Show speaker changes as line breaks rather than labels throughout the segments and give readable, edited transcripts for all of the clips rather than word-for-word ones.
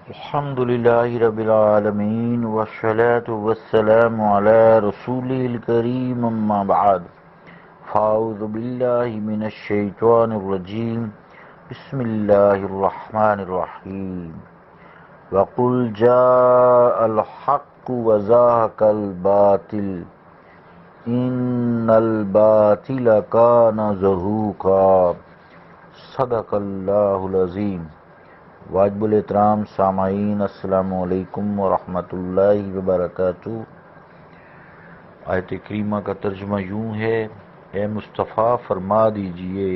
الحمد لله رب العالمين والصلاة والسلام على رسوله الكريم أما بعد فأعوذ بالله من الشيطان الرجيم بسم الله الرحمن الرحيم وقل جاء الحق وزهق الباطل إن الباطل كان زهوقا صدق الله العظيم۔ واجب الاحترام سامعین، السلام علیکم ورحمۃ اللہ وبرکاتہ۔ آیت کریمہ کا ترجمہ یوں ہے: اے مصطفیٰ فرما دیجئے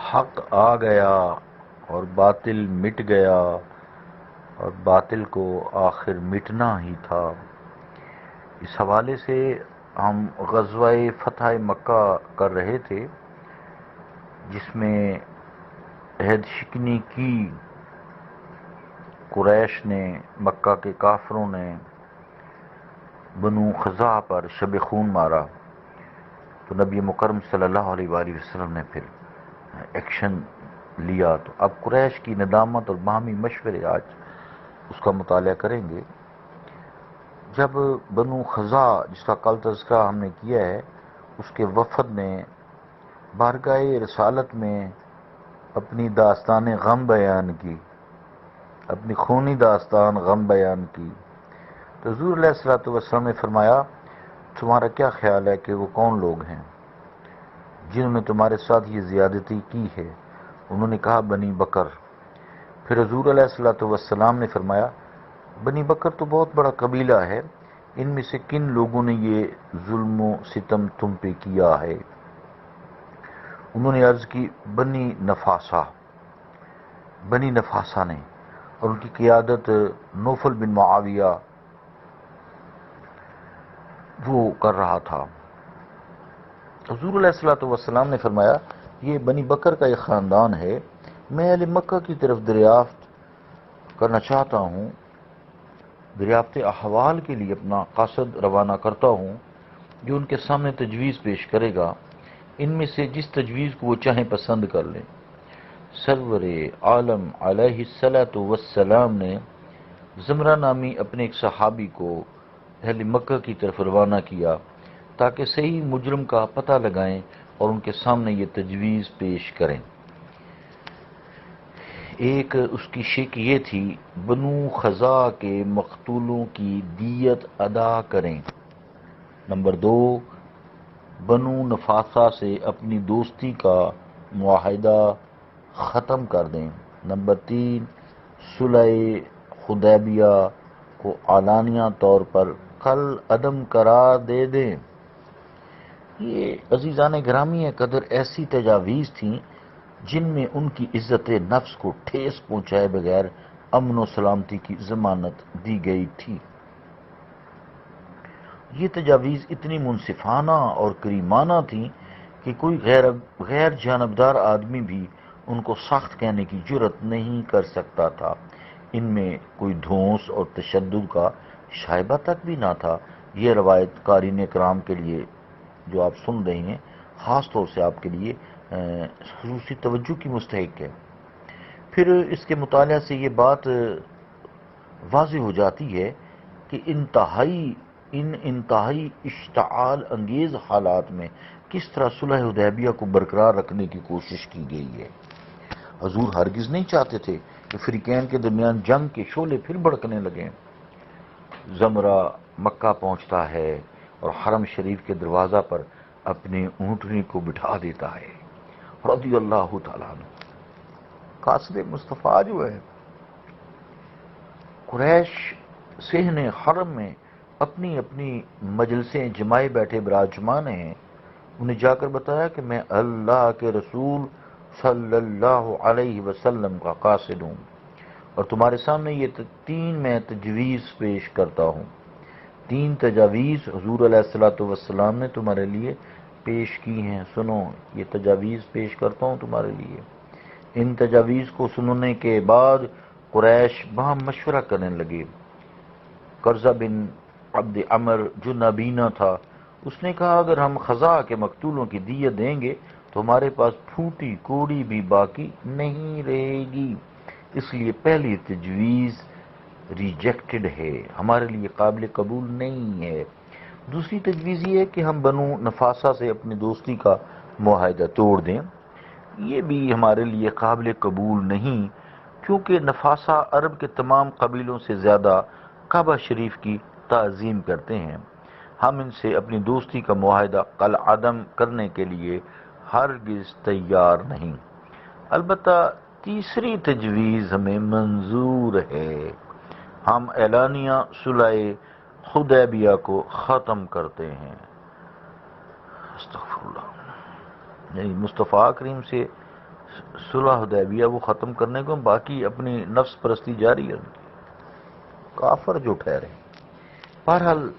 حق آ گیا اور باطل مٹ گیا، اور باطل کو آخر مٹنا ہی تھا۔ اس حوالے سے ہم غزوہ فتح مکہ کر رہے تھے، جس میں عہد شکنی کی قریش نے، مکہ کے کافروں نے بنو خزاعہ پر شب خون مارا، تو نبی مکرم صلی اللہ علیہ وآلہ وسلم نے پھر ایکشن لیا۔ تو اب قریش کی ندامت اور باہمی مشورے آج اس کا مطالعہ کریں گے۔ جب بنو خزاعہ، جس کا کل تذکرہ ہم نے کیا ہے، اس کے وفد نے بارگاہ رسالت میں اپنی داستان غم بیان کی، اپنی خونی داستان غم بیان کی، تو حضور علیہ السلام نے فرمایا تمہارا کیا خیال ہے کہ وہ کون لوگ ہیں جنہوں نے تمہارے ساتھ یہ زیادتی کی ہے؟ انہوں نے کہا بنی بکر۔ پھر حضور علیہ السلام نے فرمایا بنی بکر تو بہت بڑا قبیلہ ہے، ان میں سے کن لوگوں نے یہ ظلم و ستم تم پہ کیا ہے؟ انہوں نے عرض کی بنی نفاسہ نے، اور ان کی قیادت نوفل بن معاویہ وہ کر رہا تھا۔ حضور علیہ السلام نے فرمایا یہ بنی بکر کا ایک خاندان ہے، میں اہل مکہ کی طرف دریافت کرنا چاہتا ہوں، دریافت احوال کے لیے اپنا قاصد روانہ کرتا ہوں، جو ان کے سامنے تجویز پیش کرے گا، ان میں سے جس تجویز کو وہ چاہیں پسند کر لیں۔ سرور عالم علیہ السلام نے زمرہ نامی اپنے ایک صحابی کو اہل مکہ کی طرف روانہ کیا تاکہ صحیح مجرم کا پتہ لگائیں اور ان کے سامنے یہ تجویز پیش کریں۔ ایک اس کی شک یہ تھی بنو خزاعہ کے مقتولوں کی دیت ادا کریں۔ نمبر 2، بنو نفاسہ سے اپنی دوستی کا معاہدہ ختم کر دیں۔ نمبر 3، صلح حدیبیہ کو اعلانیہ طور پر کل عدم قرار دے دیں۔ یہ عزیزان گرامی قدر ایسی تجاویز تھیں جن میں ان کی عزت نفس کو ٹھیس پہنچائے بغیر امن و سلامتی کی ضمانت دی گئی تھی۔ یہ تجاویز اتنی منصفانہ اور کریمانہ تھیں کہ کوئی غیر جانبدار آدمی بھی ان کو سخت کہنے کی جرت نہیں کر سکتا تھا۔ ان میں کوئی دھونس اور تشدد کا شائبہ تک بھی نہ تھا۔ یہ روایت قارئین کرام کے لیے جو آپ سن رہے ہیں، خاص طور سے آپ کے لیے خصوصی توجہ کی مستحق ہے۔ پھر اس کے مطالعہ سے یہ بات واضح ہو جاتی ہے کہ انتہائی اشتعال انگیز حالات میں کس طرح صلح حدیبیہ کو برقرار رکھنے کی کوشش کی گئی ہے۔ حضور ہرگز نہیں چاہتے تھے کہ فریقین کے درمیان جنگ کے شعلے پھر بھڑکنے لگیں۔ زمرہ مکہ پہنچتا ہے اور حرم شریف کے دروازہ پر اپنی اونٹنی کو بٹھا دیتا ہے، رضی اللہ تعالیٰ عنہ۔ قاصد مصطفیٰ جو ہے، قریش صحن حرم میں اپنی اپنی مجلسیں جمائے بیٹھے براجمان ہیں، انہیں جا کر بتایا کہ میں اللہ کے رسول صلی اللہ علیہ وسلم کا قاصد ہوں، اور تمہارے سامنے یہ 3 میں تجویز پیش کرتا ہوں۔ 3 تجاویز حضور علیہ السلام نے تمہارے لیے پیش کی ہیں، سنو، یہ تجاویز پیش کرتا ہوں تمہارے لیے۔ ان تجاویز کو سننے کے بعد قریش باہم مشورہ کرنے لگے۔ قرظہ بن عبد عمر جو نابینا تھا، اس نے کہا اگر ہم خزاعہ کے مقتولوں کی دیت دیں گے تو ہمارے پاس پھوٹی کوڑی بھی باقی نہیں رہے گی، اس لیے پہلی تجویز ریجیکٹڈ ہے، ہمارے لیے قابل قبول نہیں ہے۔ دوسری تجویز یہ ہے کہ ہم بنو نفاسہ سے اپنی دوستی کا معاہدہ توڑ دیں، یہ بھی ہمارے لیے قابل قبول نہیں، کیونکہ نفاسہ عرب کے تمام قبیلوں سے زیادہ کعبہ شریف کی تعظیم کرتے ہیں۔ ہم ان سے اپنی دوستی کا معاہدہ کالعدم کرنے کے لیے ہرگز تیار نہیں۔ البتہ تیسری تجویز ہمیں منظور ہے، ہم اعلانیہ صلح حدیبیہ کو ختم کرتے ہیں۔ استغفر اللہ، یعنی مصطفیٰ کریم سے صلح حدیبیہ وہ ختم کرنے کو، باقی اپنی نفس پرستی جاری ہے، کافر جو ٹھہرے۔ بہرحال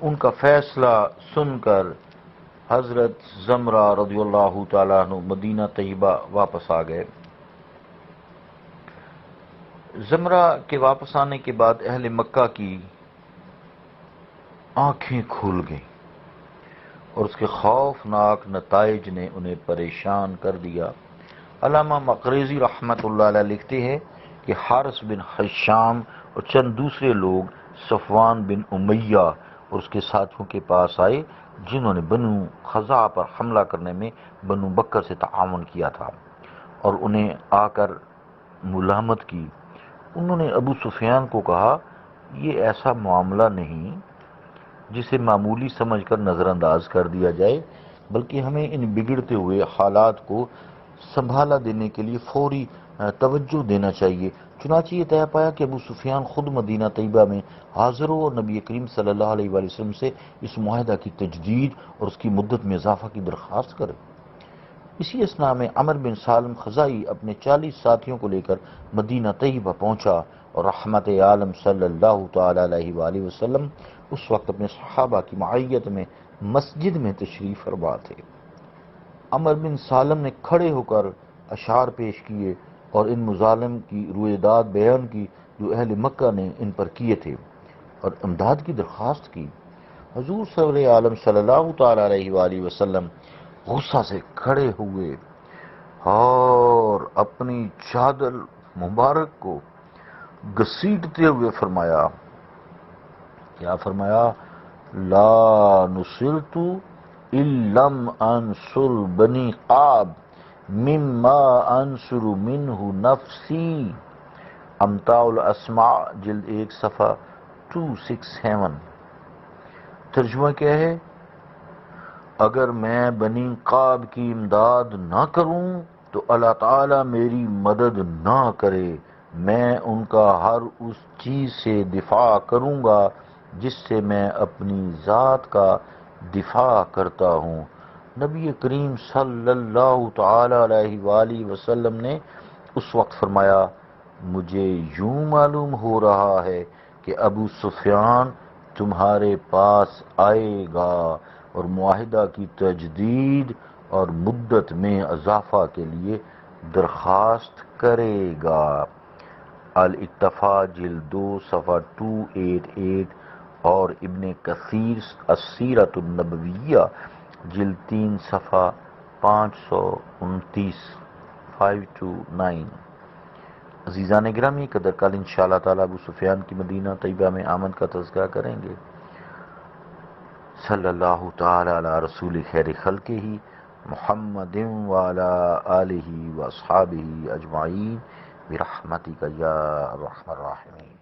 ان کا فیصلہ سن کر حضرت زمرہ رضی اللہ تعالیٰ عنہ مدینہ طیبہ واپس آ گئے۔ زمرہ کے واپس آنے کے بعد اہل مکہ کی آنکھیں کھل گئیں اور اس کے خوفناک نتائج نے انہیں پریشان کر دیا۔ علامہ مقریزی رحمۃ اللہ علیہ لکھتے ہیں کہ حارث بن حشام اور چند دوسرے لوگ صفوان بن امیہ اور اس کے ساتھیوں کے پاس آئے، جنہوں نے بنو خزاعہ پر حملہ کرنے میں بنو بکر سے تعاون کیا تھا، اور انہیں آ کر ملامت کی۔ انہوں نے ابو سفیان کو کہا، یہ ایسا معاملہ نہیں جسے معمولی سمجھ کر نظر انداز کر دیا جائے، بلکہ ہمیں ان بگڑتے ہوئے حالات کو سنبھالا دینے کے لیے فوری توجہ دینا چاہیے۔ چنانچہ یہ طے پایا کہ ابو سفیان خود مدینہ طیبہ میں حاضر ہو اور نبی کریم صلی اللہ علیہ وآلہ وسلم سے اس معاہدہ کی تجدید اور اس کی مدت میں اضافہ کی درخواست کرے۔ اسی اثناء میں عمر بن سالم خزائی اپنے 40 ساتھیوں کو لے کر مدینہ طیبہ پہنچا، اور رحمت عالم صلی اللہ تعالی علیہ وآلہ وسلم اس وقت اپنے صحابہ کی معیت میں مسجد میں تشریف فرما تھے۔ عمر بن سالم نے کھڑے ہو کر اشعار پیش کیے اور ان مظالم کی رویداد بیان کی جو اہل مکہ نے ان پر کیے تھے، اور امداد کی درخواست کی۔ حضور صلی عالم صلی اللہ تعالی علیہ وآلہ وسلم غصہ سے کھڑے ہوئے اور اپنی چادر مبارک کو گھسیٹتے ہوئے فرمایا، کیا فرمایا؟ لا نصرت ان لم انصر بنی قاب مما انصر منہ نفسی۔ امتاع الاسماع جلد 1 صفحہ 267۔ ترجمہ کیا ہے؟ اگر میں بنی قاب کی امداد نہ کروں تو اللہ تعالیٰ میری مدد نہ کرے، میں ان کا ہر اس چیز سے دفاع کروں گا جس سے میں اپنی ذات کا دفاع کرتا ہوں۔ نبی کریم صلی اللہ تعالی علیہ وآلہ وسلم نے اس وقت فرمایا، مجھے یوں معلوم ہو رہا ہے کہ ابو سفیان تمہارے پاس آئے گا اور معاہدہ کی تجدید اور مدت میں اضافہ کے لیے درخواست کرے گا۔ الاکتفاء جلد 2 صفحہ 288 اور ابن کثیر السیرۃ النبویہ جلد 3 صفحہ 529 529۔ عزیزان گرامی، قدر کل انشاءاللہ تعالی ابو سفیان کی مدینہ طیبہ میں آمد کا تذکرہ کریں گے۔ صلی اللہ تعالی علی رسول خیر خلقہ محمد وعلی آلہ واصحابہ اجمعین برحمتک یا ارحم الراحمین۔